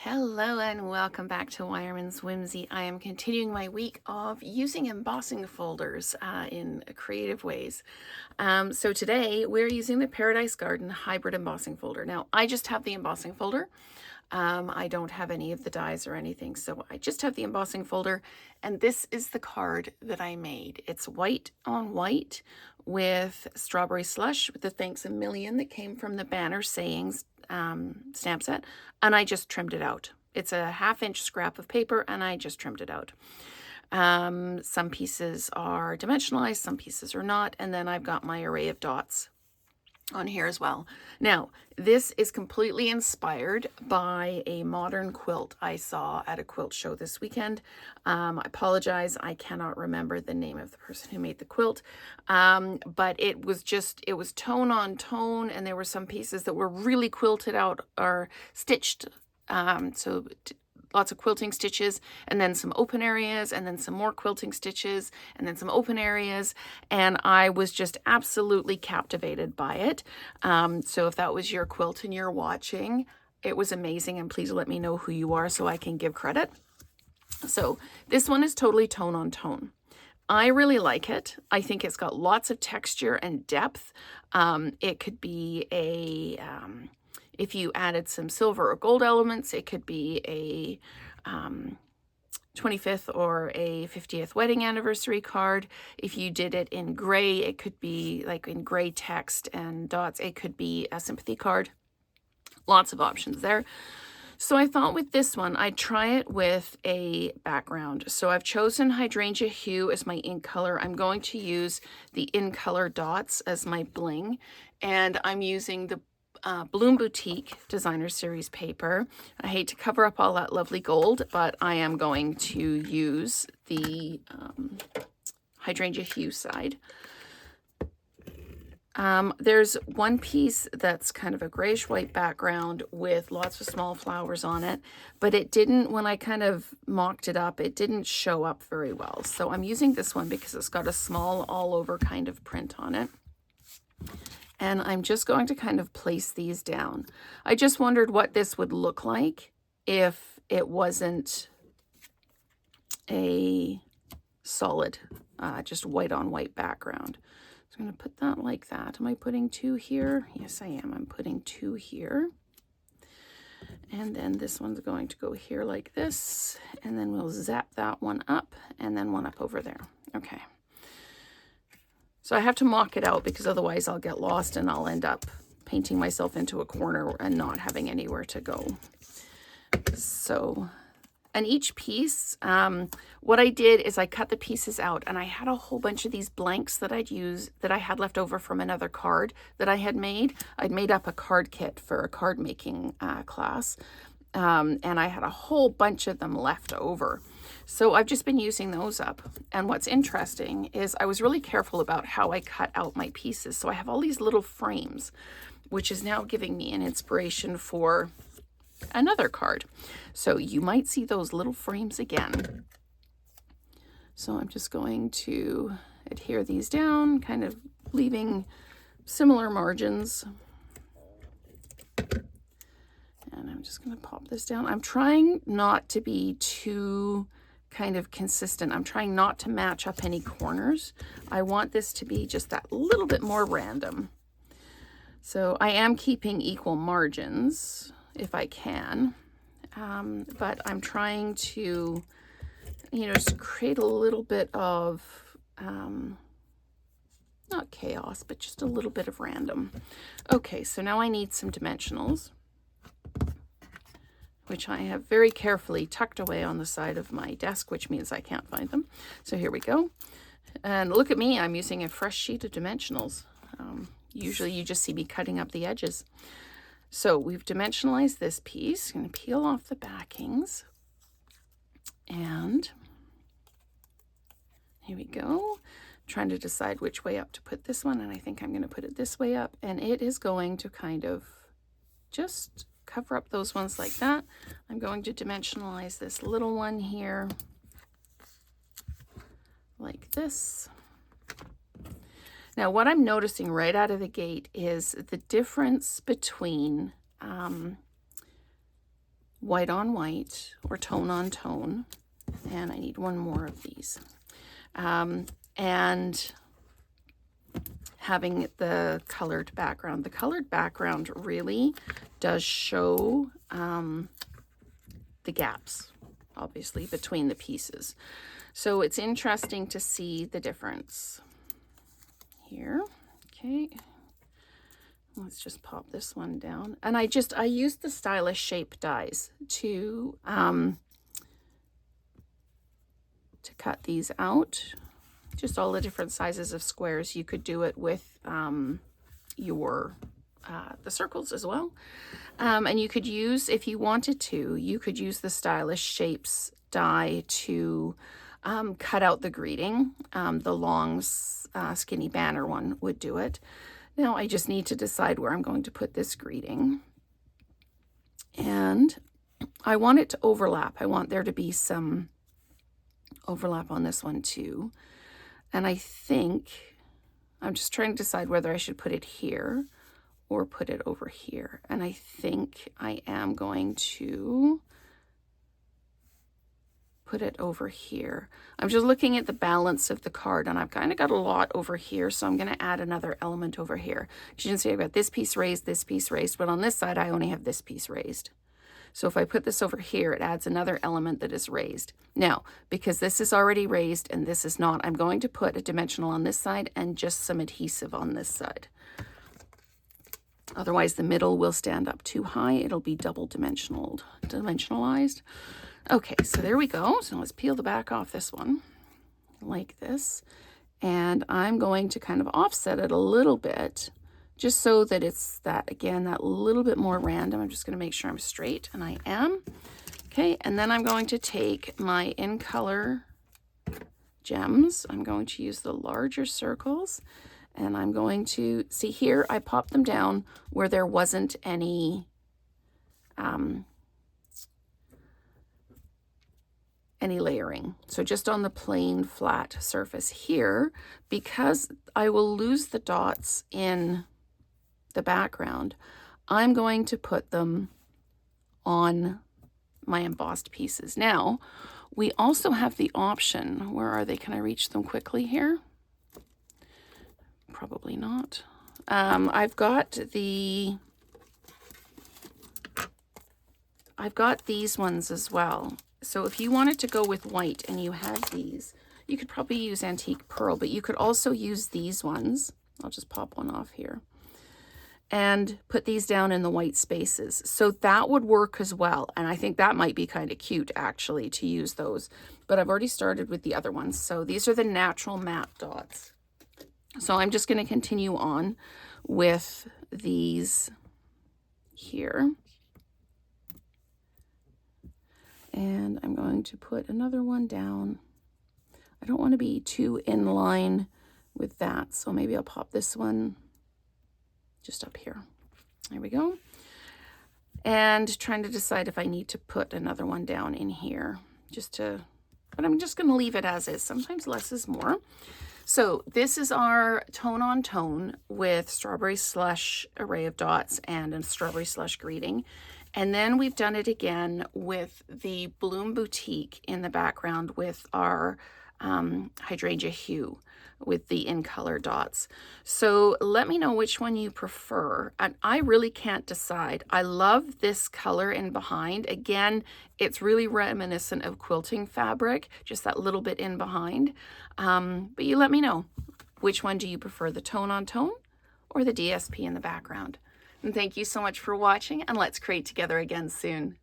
Hello and welcome back to Wireman's Whimsy. I am continuing my week of using embossing folders in creative ways. So today we're using the Paradise Garden Hybrid Embossing Folder. Now I just have the embossing folder. I don't have any of the dies or anything, so I just have the embossing folder, and this is the card that I made. It's white on white with strawberry slush with the thanks a million that came from the Banner Sayings stamp set, and I just trimmed it out. It's a 1/2 inch scrap of paper, and I just trimmed it out. Some pieces are dimensionalized, some pieces are not, and then I've got my array of dots on here as well. Now, this is completely inspired by a modern quilt I saw at a quilt show this weekend. I apologize, I cannot remember the name of the person who made the quilt, but it was tone on tone, and there were some pieces that were really quilted out or stitched, lots of quilting stitches, and then some open areas, and then some more quilting stitches, and then some open areas, and I was just absolutely captivated by it. So if that was your quilt and you're watching, it was amazing, and please let me know who you are so I can give credit. So this one is totally tone on tone. I really like it. I think it's got lots of texture and depth. It could be if you added some silver or gold elements, it could be a 25th or a 50th wedding anniversary card. If you did it in gray, it could be like in gray text and dots. It could be a sympathy card. Lots of options there. So I thought with this one, I'd try it with a background. So I've chosen Hydrangea Hue as my ink color. I'm going to use the In Color Dots as my bling, and I'm using the Bloom Boutique Designer Series paper. I hate to cover up all that lovely gold, but I am going to use the Hydrangea Hue side. There's one piece that's kind of a grayish white background with lots of small flowers on it, but it didn't, when I kind of mocked it up, it didn't show up very well. So I'm using this one because it's got a small all over kind of print on it. And I'm just going to kind of place these down. I just wondered what this would look like if it wasn't a solid, just white on white background. So I'm going to put that like that. Am I putting 2 here? Yes, I am. I'm putting 2 here. And then this one's going to go here like this. And then we'll zap that one up and then one up over there. Okay. So I have to mock it out because otherwise I'll get lost and I'll end up painting myself into a corner and not having anywhere to go. So, and each piece, what I did is I cut the pieces out, and I had a whole bunch of these blanks that I'd use that I had left over from another card that I had made. I'd made up a card kit for a card making class, and I had a whole bunch of them left over. So I've just been using those up. And what's interesting is I was really careful about how I cut out my pieces. So I have all these little frames, which is now giving me an inspiration for another card. So you might see those little frames again. So I'm just going to adhere these down, kind of leaving similar margins. And I'm just going to pop this down. I'm trying not to be too kind of consistent. I'm trying not to match up any corners. I want this to be just that little bit more random. So I am keeping equal margins if I can, but I'm trying to, just create a little bit of, not chaos, but just a little bit of random. Okay, so now I need some dimensionals, which I have very carefully tucked away on the side of my desk, which means I can't find them. So here we go. And look at me, I'm using a fresh sheet of dimensionals. Usually you just see me cutting up the edges. So we've dimensionalized this piece. I'm going to peel off the backings. And here we go. Trying to decide which way up to put this one, and I think I'm going to put it this way up. And it is going to kind of just cover up those ones like that. I'm going to dimensionalize this little one here like this. Now what I'm noticing right out of the gate is the difference between white on white or tone on tone. And I need one more of these. And having the colored background. The colored background really does show the gaps, obviously, between the pieces. So it's interesting to see the difference here. Okay. Let's just pop this one down. And I used the stylish shape dies to cut these out. Just all the different sizes of squares. You could do it with the circles as well. And you could use, if you wanted to, you could use the stylish shapes die to cut out the greeting. The long skinny banner one would do it. Now I just need to decide where I'm going to put this greeting. And I want it to overlap. I want there to be some overlap on this one too. And I think I'm just trying to decide whether I should put it here or put it over here. And I think I am going to put it over here. I'm just looking at the balance of the card, and I've kind of got a lot over here, so I'm going to add another element over here. As you can see, I've got this piece raised, but on this side I only have this piece raised. So if I put this over here, it adds another element that is raised. Now, because this is already raised and this is not, I'm going to put a dimensional on this side and just some adhesive on this side. Otherwise, the middle will stand up too high. It'll be double dimensionalized. Okay, so there we go. So let's peel the back off this one like this. And I'm going to kind of offset it a little bit, just so that it's that, again, that little bit more random. I'm just going to make sure I'm straight, and I am. Okay, and then I'm going to take my in color gems. I'm going to use the larger circles, and I'm going to, see here, I popped them down where there wasn't any layering. So just on the plain flat surface here, because I will lose the dots in the background, I'm going to put them on my embossed pieces. Now, we also have the option, where are they? Can I reach them quickly here? Probably not. I've got these ones as well. So if you wanted to go with white and you had these, you could probably use antique pearl, but you could also use these ones. I'll just pop one off here and put these down in the white spaces. So that would work as well. And I think that might be kind of cute actually to use those, but I've already started with the other ones. So these are the natural matte dots. So I'm just going to continue on with these here. And I'm going to put another one down. I don't want to be too in line with that, so maybe I'll pop this one just up here. There we go. And trying to decide if I need to put another one down in here, but I'm just going to leave it as is. Sometimes less is more. So this is our tone on tone with strawberry slush array of dots and a strawberry slush greeting. And then we've done it again with the Bloom Boutique in the background with our hydrangea hue with the in color dots. So let me know which one you prefer. And I really can't decide. I love this color in behind. Again, it's really reminiscent of quilting fabric, just that little bit in behind. But you let me know, which one do you prefer, the tone on tone or the DSP in the background? And thank you so much for watching, and let's create together again soon.